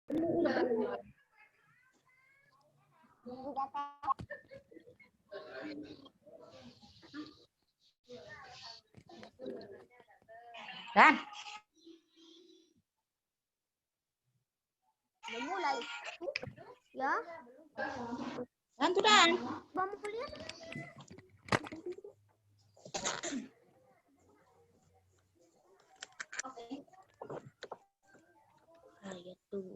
Dan Udah mulai. Ya. Dan tuh Dan. Bang kuliah. Hayatu.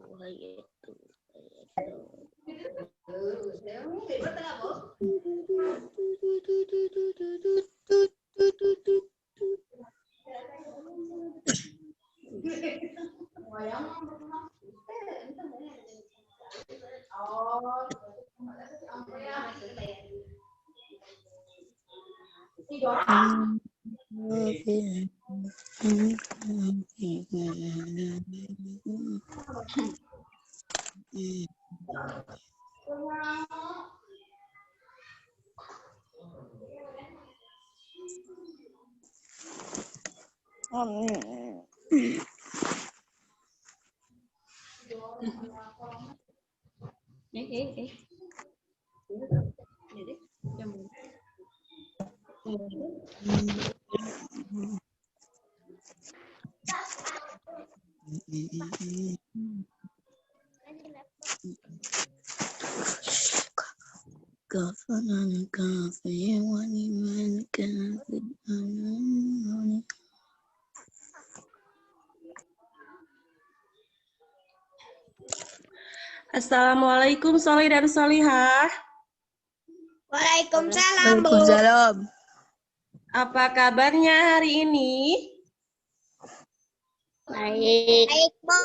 Assalamualaikum Solih dan Solihah. Waalaikumsalam, Bu. Waalaikumsalam. Apa kabarnya hari ini? Baik. Baik, Bu.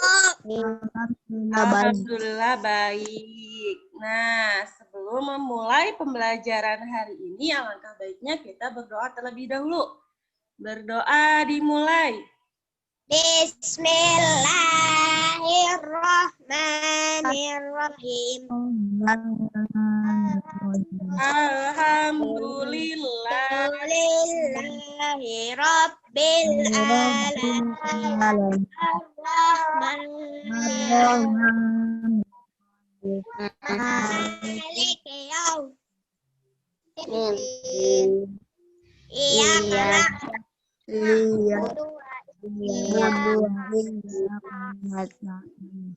Alhamdulillah baik. Nah, sebelum memulai pembelajaran hari ini, alangkah baiknya kita berdoa terlebih dahulu. Berdoa dimulai. Bismillahirrahmanirrahim. Alhamdulillah. Alhamdulillahi Rabbil Alamin. Ar-Rahmanir-Rahim. Maliki yaumiddin. Iyyaka na'budu wa iyyaka nasta'in.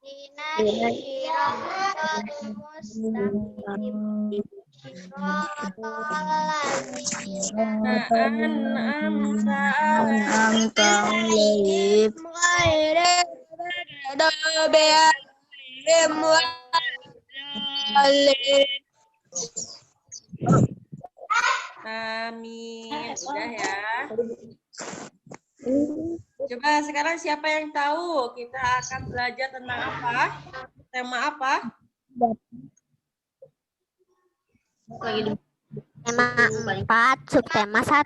Ihdinas siratal mustaqim. An'amta alaihim ghairil maghdubi alaihim waladdallin. Amin. Udah ya. Coba sekarang siapa yang tahu kita akan belajar tentang apa? Tema apa? Tema 4, subtema 1.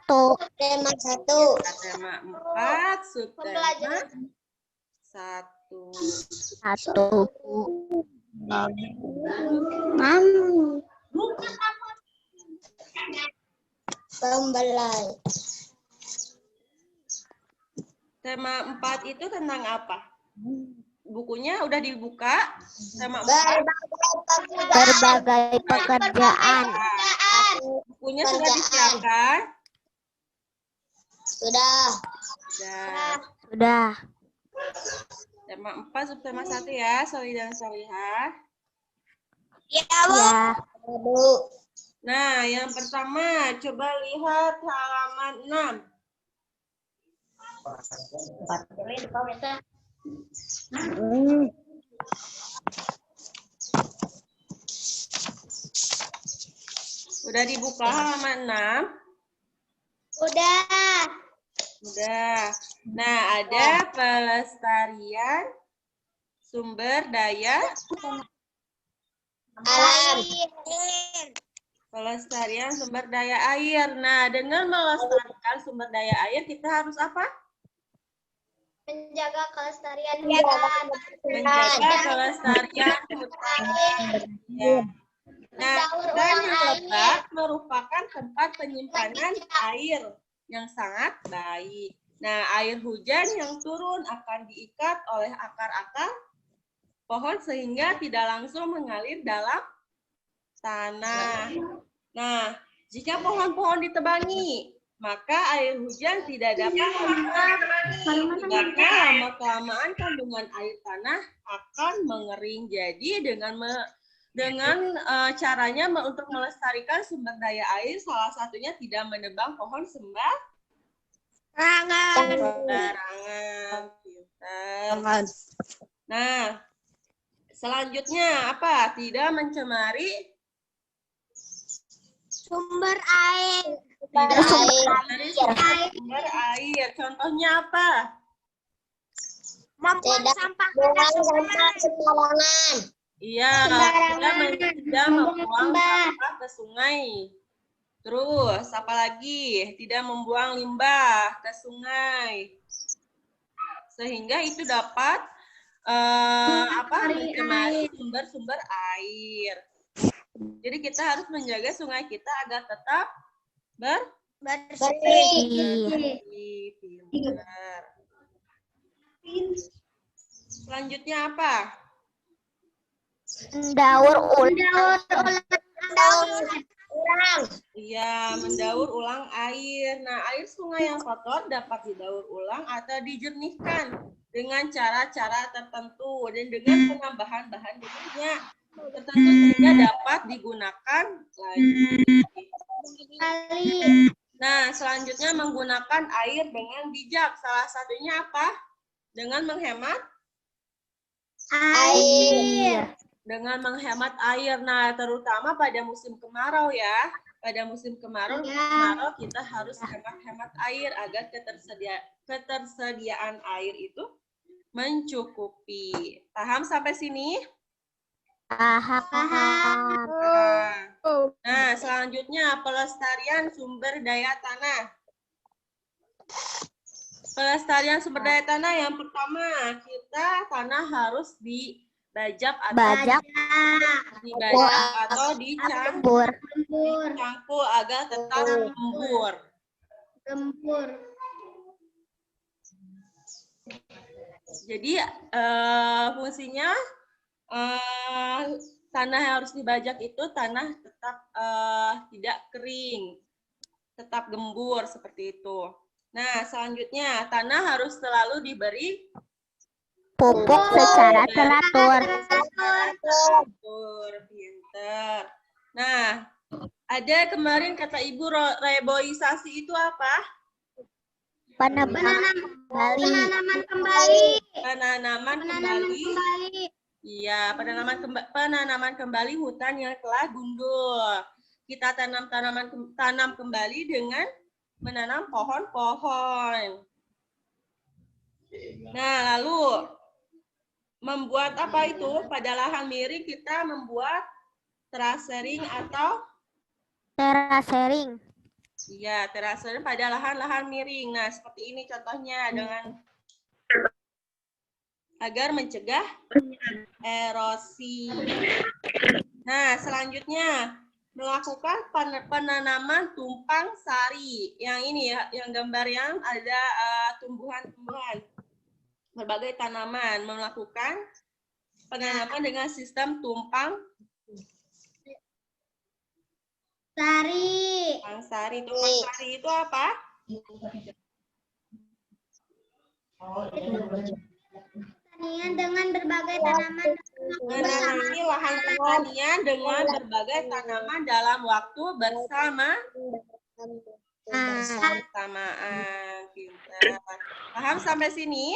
Tema 1. Tema 4, subtema 1. Pembelai. Tema 4 itu tentang apa? Bukunya udah dibuka? Tema 4. Berbagai pekerjaan. Bukunya sudah disiapkan? Sudah. Tema 4, subtema 1 ya, Solih dan Solihah. Ya, Bu. Nah, yang pertama, coba lihat halaman 6. Udah dibuka halaman 6? Udah. Nah, ada pelestarian sumber daya Alam. pelestarian sumber daya air. Nah, dengan melestarikan sumber daya air, kita harus apa? Menjaga kelestarian Menjaga kelestarian hutan. Ya. Nah, dan lebak merupakan tempat penyimpanan air yang sangat baik. Nah, air hujan yang turun akan diikat oleh akar-akar pohon sehingga tidak langsung mengalir dalam tanah. Nah, jika pohon-pohon ditebangi, maka air hujan tidak dapat mengalir. Akibatnya lama-kelamaan kandungan air tanah akan mengering. Jadi dengan caranya untuk melestarikan sumber daya air, salah satunya tidak menebang pohon sembarangan. Pintar. Nah, selanjutnya apa? Tidak mencemari Sumber air. tidak mencemari sumber air. Contohnya apa? Membuang sampah sembarangan. Iya, tidak membuang sampah ke sungai. Terus, apalagi tidak membuang limbah ke sungai, sehingga itu dapat mencemari sumber-sumber air. Jadi kita harus menjaga sungai kita agar tetap bersih. Pintar. Selanjutnya apa? Mendaur ulang. Iya, mendaur ulang air. Nah, air sungai yang kotor dapat didaur ulang atau dijernihkan dengan cara-cara tertentu dan dengan penambahan bahan berikutnya tertentu sehingga dapat digunakan lagi. Nah, selanjutnya menggunakan air dengan bijak. Salah satunya apa? Dengan menghemat Air. dengan menghemat air. Nah, terutama pada musim kemarau ya. Pada musim kemarau kita harus hemat-hemat air agar ketersediaan air itu mencukupi. Paham sampai sini? Paham. Nah, selanjutnya pelestarian sumber daya tanah. Pelestarian sumber daya tanah yang pertama, tanah harus dibajak atau Gembur. dicangkul agar tetap gembur. Jadi fungsinya tanah yang harus dibajak itu tanah tetap tidak kering, tetap gembur seperti itu. Nah, selanjutnya tanah harus selalu diberi Pupuk secara teratur. Pinter. Nah, ada kemarin kata Ibu reboisasi itu apa? Penanaman kembali. Iya, penanaman kembali hutan yang telah gundul. Kita tanam kembali dengan menanam pohon-pohon. Nah, lalu membuat apa itu? Pada lahan miring kita membuat terasering atau Terasering. iya, terasering pada lahan-lahan miring. Nah, seperti ini contohnya dengan agar mencegah erosi. Nah, selanjutnya melakukan penanaman tumpang sari. Yang ini ya, yang gambar yang ada tumbuhan-tumbuhan, berbagai tanaman. Melakukan penanaman dengan sistem tumpang Sari. tumpang sari. Tumpang sari itu apa? Pertanian dengan berbagai tanaman. Menanami lahan pertanian dengan berbagai tanaman dalam waktu bersamaan. Pintar. Paham sampai sini?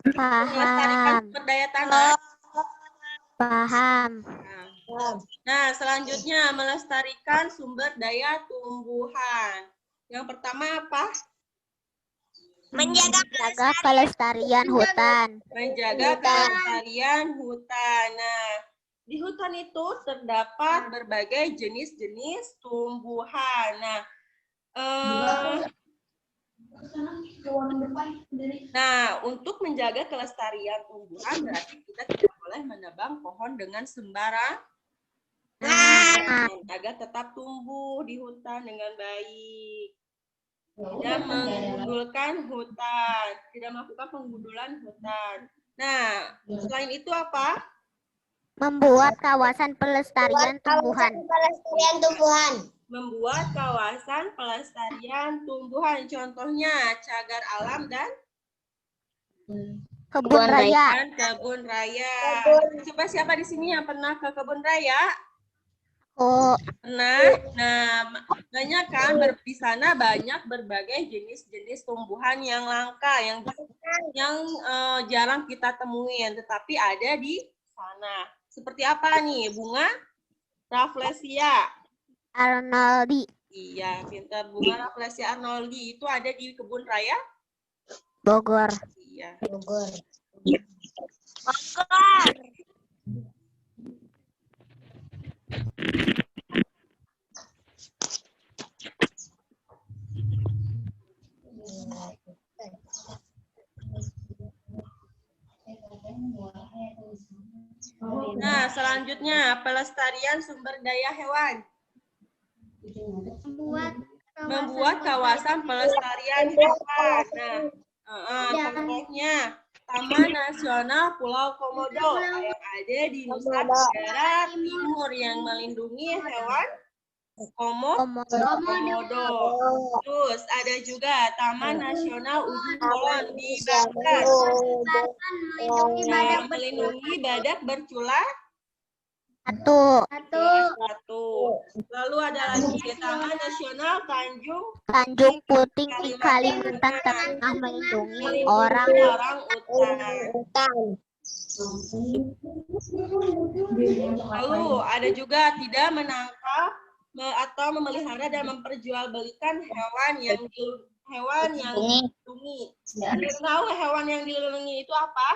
Melestarikan Paham. sumber daya tanah. Paham. Nah, selanjutnya melestarikan sumber daya tumbuhan. Yang pertama apa? Menjaga kelestarian hutan. Menjaga kelestarian hutan. Nah, di hutan itu terdapat berbagai jenis-jenis tumbuhan. Nah, untuk menjaga kelestarian tumbuhan berarti kita tidak boleh menebang pohon dengan sembarangan agar tetap tumbuh di hutan dengan baik. Tidak menggundulkan hutan, tidak melakukan penggundulan hutan. Nah, selain itu apa? Membuat kawasan pelestarian tumbuhan. Pelestarian tumbuhan. Membuat kawasan pelestarian tumbuhan. Contohnya cagar alam dan Kebun raya. kebun raya. Coba siapa di sini yang pernah ke kebun raya? Oh, Pernah. Nah, banyak kan di sana banyak berbagai jenis-jenis tumbuhan yang langka, yang jarang kita temuin, tetapi ada di sana. Seperti apa nih? Bunga Rafflesia. Arnoldi. Iya, pintar. Bunga Rafflesia Arnoldi itu ada di kebun raya Bogor. Iya. Bogor. Nah, selanjutnya pelestarian sumber daya hewan. Membuat kawasan pelestarian hewan. Nah, contohnya Taman Nasional Pulau Komodo yang ada di Nusa Tenggara Timur yang melindungi hewan komodo. Terus ada juga Taman Nasional Ujung Kulon di Banten. Nah, melindungi badak bercula satu. Lalu ada lagi Taman Nasional Tanjung Puting di Kalimantan Tengah melindungi orang utan. Lalu ada juga tidak menangkap atau memelihara dan memperjualbelikan hewan yang dilindungi. Tahu hewan yang dilindungi itu apa?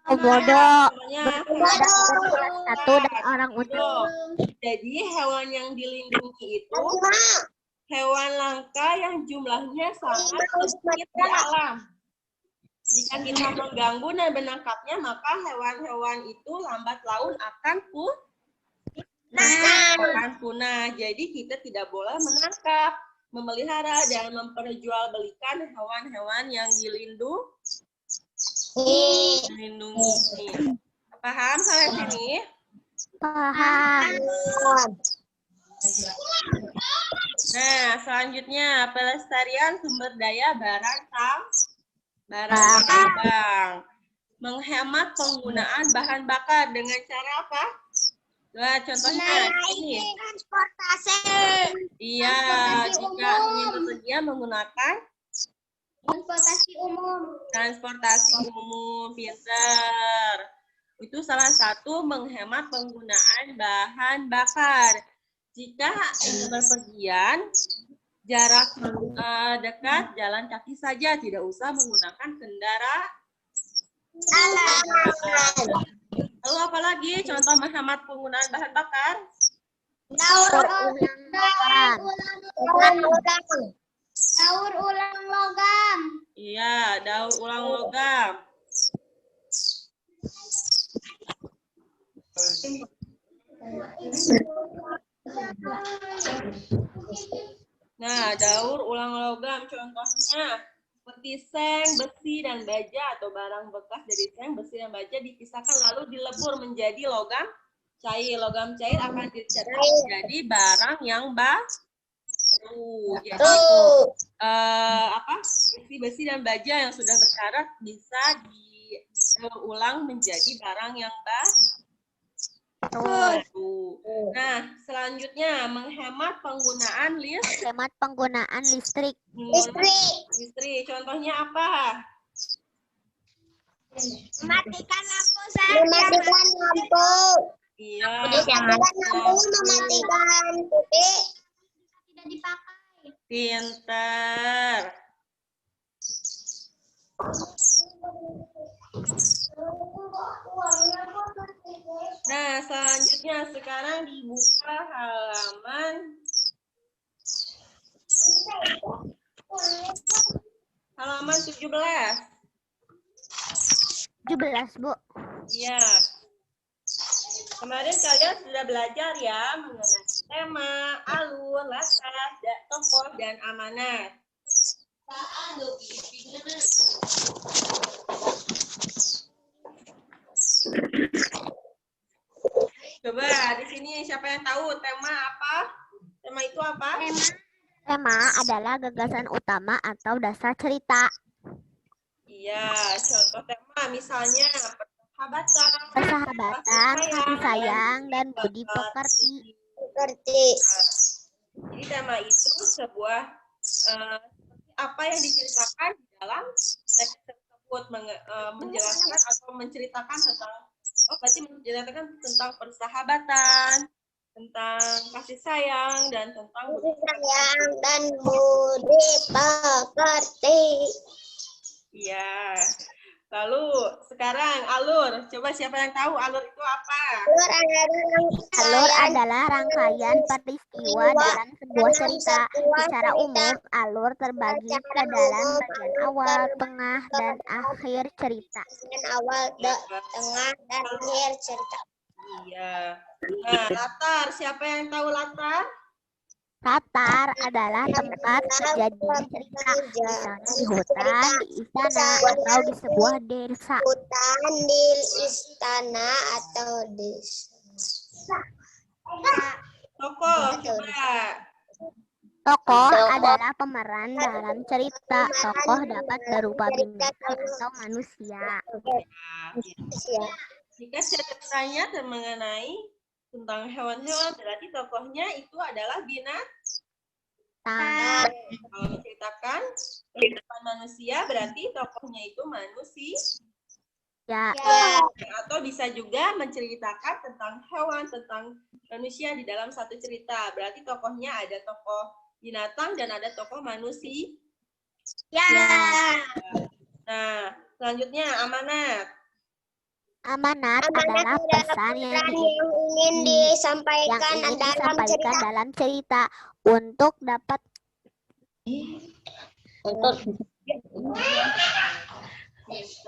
komodo. Namanya Satu dan orang utan. Jadi hewan yang dilindungi itu hewan langka yang jumlahnya sangat sedikit di alam. Jika kita mengganggu dan menangkapnya, maka hewan-hewan itu lambat laun akan punah. Jadi kita tidak boleh menangkap, memelihara, dan memperjualbelikan hewan-hewan yang dilindungi. Paham sampai sini? Paham. Nah, selanjutnya pelestarian sumber daya barang tambang. Menghemat penggunaan bahan bakar dengan cara apa? Nah, contohnya ini. Transportasi. Iya, jika ingin bepergian menggunakan transportasi umum, pintar. Itu salah satu menghemat penggunaan bahan bakar. Jika ingin bepergian, jarak dekat jalan kaki saja, tidak usah menggunakan kendaraan. Lalu apa lagi contoh menghemat penggunaan bahan bakar? Daur ulang logam. Iya, daur ulang logam. Nah, daur ulang logam contohnya seperti seng, besi, dan baja atau barang bekas dari seng, besi, dan baja dipisahkan lalu dilebur menjadi logam cair. Logam cair akan dicetak menjadi barang yang baru. Jadi besi dan baja yang sudah berkarat bisa didaur ulang menjadi barang yang baru. Nah, selanjutnya menghemat penggunaan listrik. Listrik. Contohnya apa? Mematikan lampu saja. Iya. Mematikan putih. Tidak dipakai. Pintar. Nah, selanjutnya sekarang dibuka halaman 17. 17, Bu. Iya. Kemarin kalian sudah belajar ya mengenai tema, alur, latar, tokoh, dan amanat. Coba di sini siapa yang tahu tema apa? Tema itu apa? Tema adalah gagasan utama atau dasar cerita. Iya, contoh tema misalnya Persahabatan, kasih sayang, dan budi pekerti. Seperti Jadi tema itu sebuah apa yang diceritakan di dalam teks tersebut menjelaskan atau menceritakan tentang berarti menceritakan tentang persahabatan, tentang kasih sayang dan tentang budi pekerti. sayang dan budi pekerti. Iya. Lalu sekarang alur. Coba siapa yang tahu alur itu apa? Alur adalah rangkaian peristiwa dalam sebuah cerita. Secara umum, alur terbagi ke dalam bagian awal, tengah, dan akhir cerita. Awal, tengah, dan akhir cerita. Iya. Nah, latar. Siapa yang tahu latar? Latar adalah tempat terjadinya cerita, misalnya di hutan, di istana, atau di sebuah desa. Hutan, di istana, atau di Tokoh. Coba. Tokoh adalah pemeran dalam cerita. Tokoh dapat berupa binatang atau manusia. Jika ceritanya mengenai tentang hewan-hewan, berarti tokohnya itu adalah binatang. Kalau menceritakan kehidupan manusia, berarti tokohnya itu manusia. Ya, Atau bisa juga menceritakan tentang hewan, tentang manusia di dalam satu cerita. Berarti tokohnya ada tokoh binatang dan ada tokoh manusia. Nah, selanjutnya amanat. amanat adalah pesan yang ingin disampaikan dalam cerita untuk dapat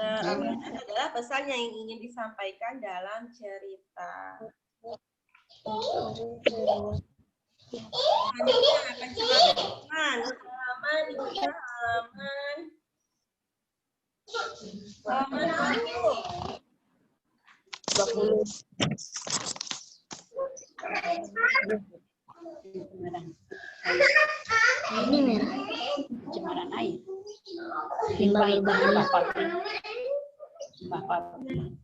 Amanat adalah pesan yang ingin disampaikan dalam cerita. Selanjutnya pencemaran halaman juga halaman 20. Ini merah. Pencemaran air. Limbah-limbah pabrik. Limbah pabrik.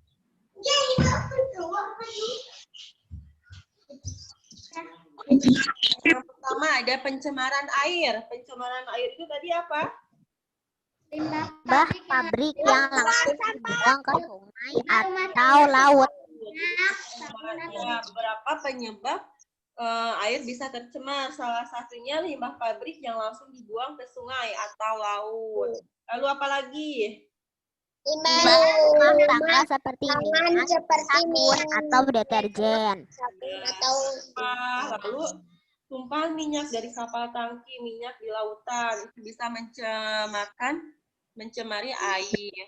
Yang pertama ada pencemaran air. Pencemaran air itu tadi apa? limbah pabrik yang langsung dibuang ke sungai atau laut. Beberapa penyebab air bisa tercemar. Salah satunya limbah pabrik yang langsung dibuang ke sungai atau laut. Lalu apa lagi? Limbah tangga seperti minyak, sabun, atau deterjen. Lalu tumpahan minyak dari kapal tangki, minyak di lautan itu bisa mencemari air.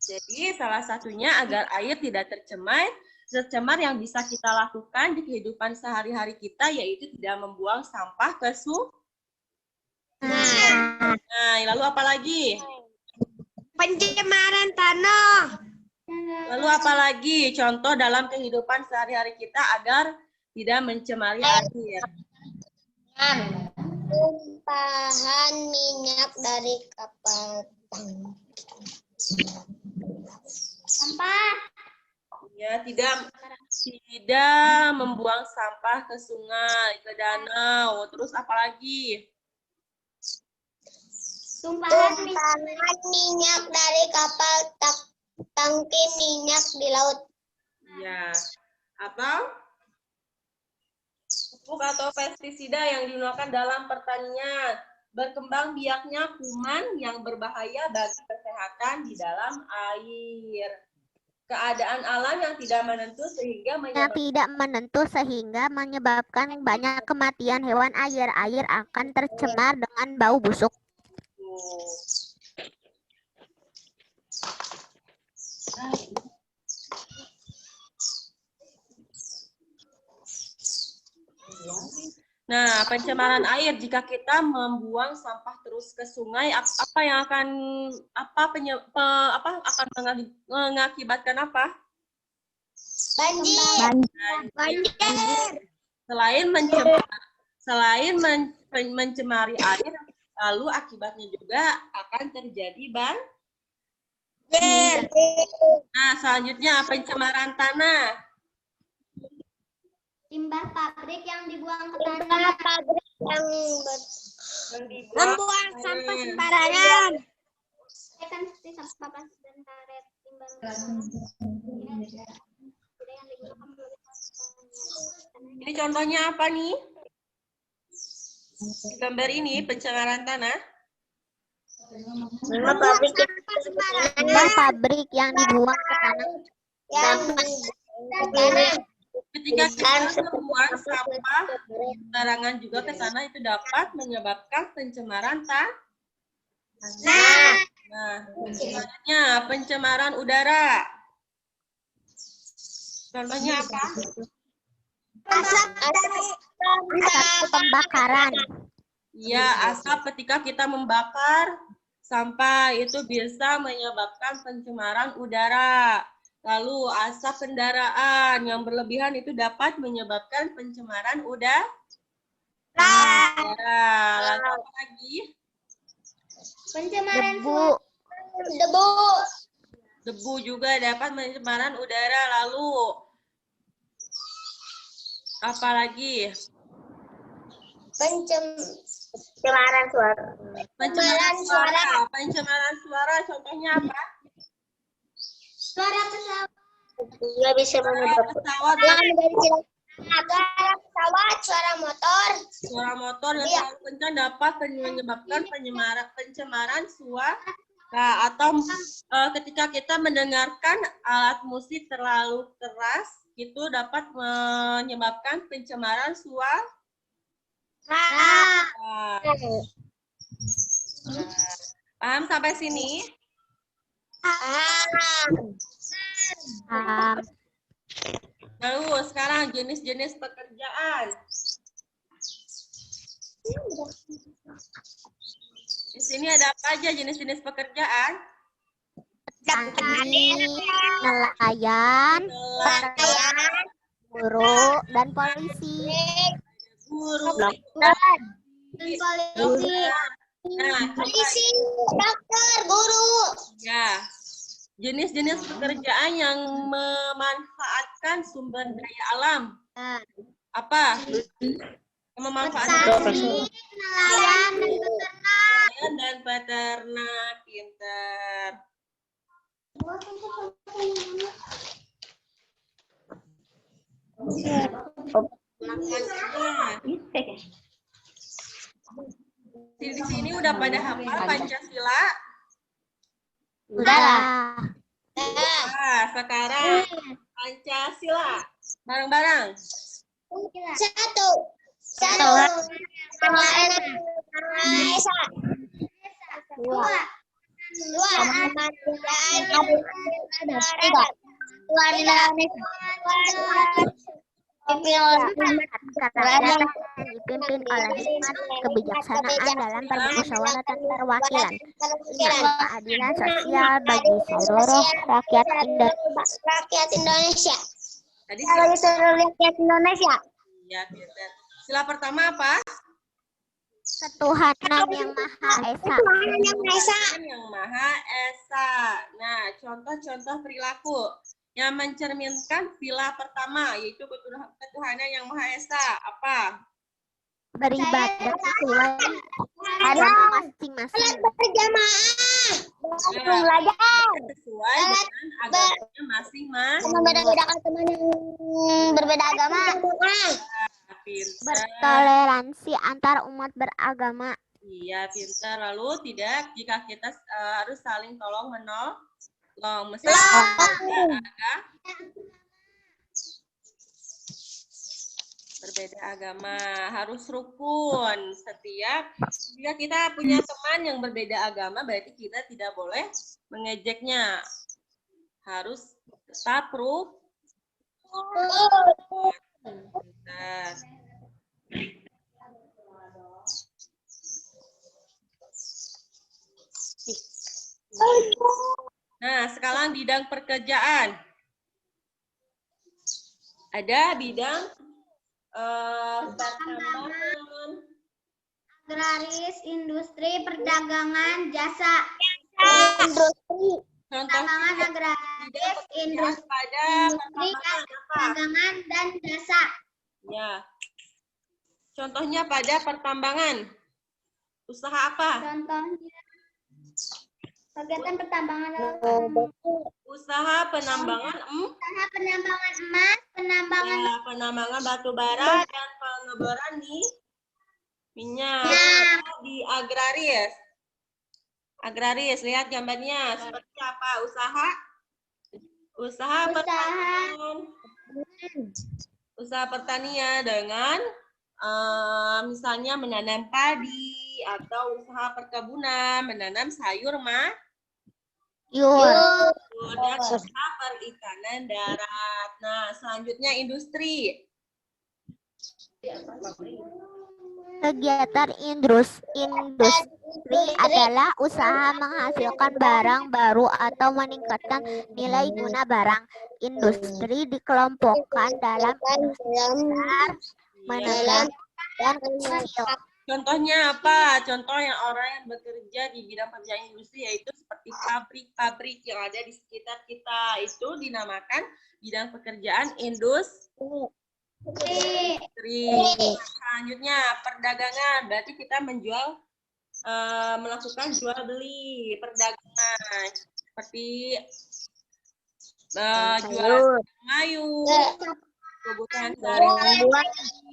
Jadi salah satunya agar air tidak tercemar yang bisa kita lakukan di kehidupan sehari-hari kita yaitu tidak membuang sampah ke sungai. Nah, lalu apa lagi? Pencemaran tanah. Lalu apa lagi? Contoh dalam kehidupan sehari-hari kita agar tidak mencemari air. Tumpahan minyak dari kapal sampah. Ya, tidak membuang sampah ke sungai, ke danau. Terus apa lagi? Tumpahan minyak dari kapal tangki minyak di laut. Ya. Atau pupuk atau pestisida yang digunakan dalam pertanian. Berkembang biaknya kuman yang berbahaya bagi kesehatan di dalam air. Keadaan alam yang tidak menentu sehingga menyebabkan banyak kematian hewan air. Air akan tercemar dengan bau busuk. Tuh. Nah, pencemaran air jika kita membuang sampah terus ke sungai, apa yang akan akan mengakibatkan apa? Banjir. Selain mencemari air, lalu akibatnya juga akan terjadi banjir. Nah, selanjutnya pencemaran tanah. Limbah pabrik yang dibuang ke Limbah pabrik yang Membuang membuang sampah sembarangan. kan seperti sampah plastik dan karet limbah Ini contohnya apa nih? Di gambar ini pencemaran tanah. Limbah pabrik limbah pabrik yang dibuang ke tanah. Ketika kita membuang sampah sembarangan juga ke sana, itu dapat menyebabkan pencemaran tanah. Nah, selanjutnya pencemaran udara. Contohnya apa? asap Pembakaran. Ya, asap ketika kita membakar sampah itu bisa menyebabkan pencemaran udara. Lalu asap kendaraan yang berlebihan itu dapat menyebabkan pencemaran udara. Lalu apa lagi? pencemaran Debu. debu. Debu juga dapat pencemaran udara. Lalu apa lagi? Pencemaran suara. Pencemaran suara contohnya apa? Suara pesawat. Dia bisa Suara pesawat, suara pesawat, suara motor. suara motor yang terlalu kencang dapat menyebabkan pencemaran suara. Atau ketika kita mendengarkan alat musik terlalu keras, itu dapat menyebabkan pencemaran suara. Paham sampai sini? Lalu sekarang jenis-jenis pekerjaan. Di sini ada apa aja jenis-jenis pekerjaan? Petani, nelayan, guru, dan polisi. Guru. Polisi. Nah, Polisi, dokter, guru. ya. Jenis-jenis pekerjaan yang memanfaatkan sumber daya alam. Apa? Yang memanfaatkan Nelayan, nelayan dan peternak. Pinter. Di sini udah pada hafal Pancasila? Udah. Nah, sekarang Pancasila. Bareng-bareng. Satu. Esa. Dua. Rakyat dipimpin oleh hikmat kebijaksanaan dalam permusyawaratan perwakilan. Keadilan sosial bagi seluruh rakyat Indonesia. Tadi Bagi seluruh rakyat Indonesia. ya, pinter. Sila pertama apa? Ketuhanan yang Maha Esa. Tuhan yang Maha Esa. Nah, contoh-contoh perilaku yang mencerminkan sila pertama, yaitu ketuhanan yang Maha Esa. Apa? Beribadah sesuai agama masing-masing. Berjamaah. Sesuai dengan agamanya masing-masing. Membedakan teman yang berbeda agama. Pinter. Bertoleransi antar umat beragama. Iya, pintar. Lalu tidak jika kita harus saling tolong menolong. Mesti berbeda agama, harus rukun. Jika kita punya teman yang berbeda agama, berarti kita tidak boleh mengejeknya. Harus tetap rukun. Pintar. Nah, sekarang bidang pekerjaan. Ada bidang pertambangan, Agraris, industri, perdagangan, jasa. Industri. contoh Pertambangan, bidang agraris, pekerjaan industri, pada pertambangan apa? perdagangan, dan jasa. Ya. Contohnya pada pertambangan. Usaha apa? Contohnya, kegiatan pertambangan adalah Usaha penambangan usaha penambangan emas, penambangan ya, penambangan batu bara dan pengeboran di minyak. Di agraris. Agraris, lihat gambarnya. Seperti apa? Usaha pertanian. Usaha pertanian dengan misalnya menanam padi atau usaha perkebunan, menanam sayur dan usaha perikanan darat. Nah, selanjutnya industri. kegiatan industri adalah usaha menghasilkan barang baru atau meningkatkan nilai guna barang. Industri dikelompokkan dalam besar, menengah, dan kecil. Contohnya apa? Contoh yang orang yang bekerja di bidang pekerjaan industri yaitu seperti pabrik-pabrik yang ada di sekitar kita. Itu dinamakan bidang pekerjaan industri. Selanjutnya perdagangan. Berarti kita melakukan jual beli perdagangan seperti jual sayur, kebutuhan sehari-hari.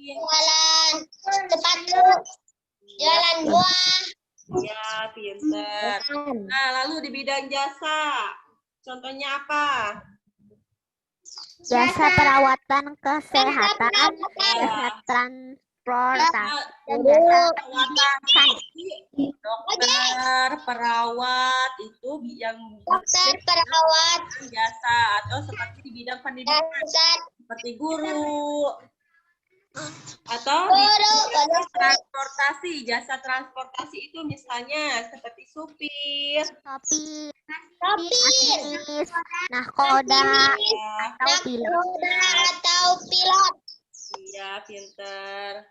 Jualan sepatu. Jualan buah. Ya, pinter. Nah, lalu di bidang jasa, contohnya apa? Jasa perawatan kesehatan, jasa transportasi, dan jasa pendidikan. Dokter, perawat itu yang Dokter, perawat. jasa atau seperti di bidang pendidikan seperti guru atau di bidang transportasi. Jasa transportasi itu misalnya seperti supir, Masinis, nahkoda, atau pilot. pilot. Iya, pinter.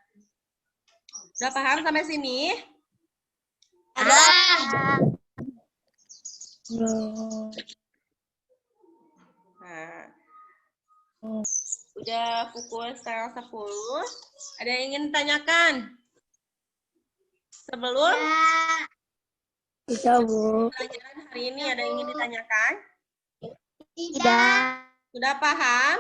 Udah paham sampai sini? Nah, udah pukul 9:30. Ada yang ingin ditanyakan? Sebelum pelajaran hari ini ada yang ingin ditanyakan? Tidak. Sudah paham?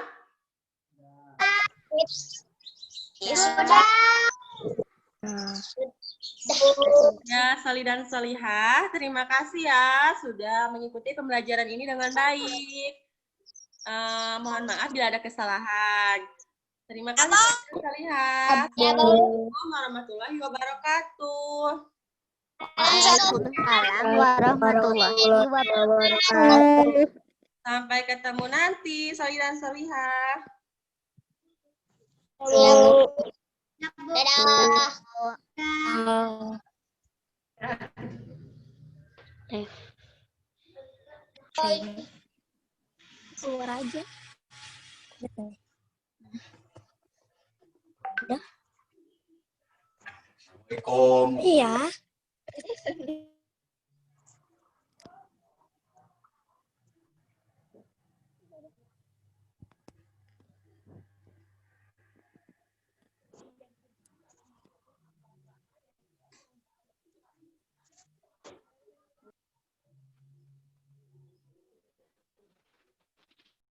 Ya, Sali dan Salihah, terima kasih ya sudah mengikuti pembelajaran ini dengan baik. Mohon maaf bila ada kesalahan. Terima kasih Salihah. Assalamualaikum warahmatullahi wabarakatuh. Waalaikumsalam warahmatullahi wabarakatuh. Sampai ketemu nanti, Sali dan Salihah. Dadah. Keluar aja. Assalamualaikum. Iya.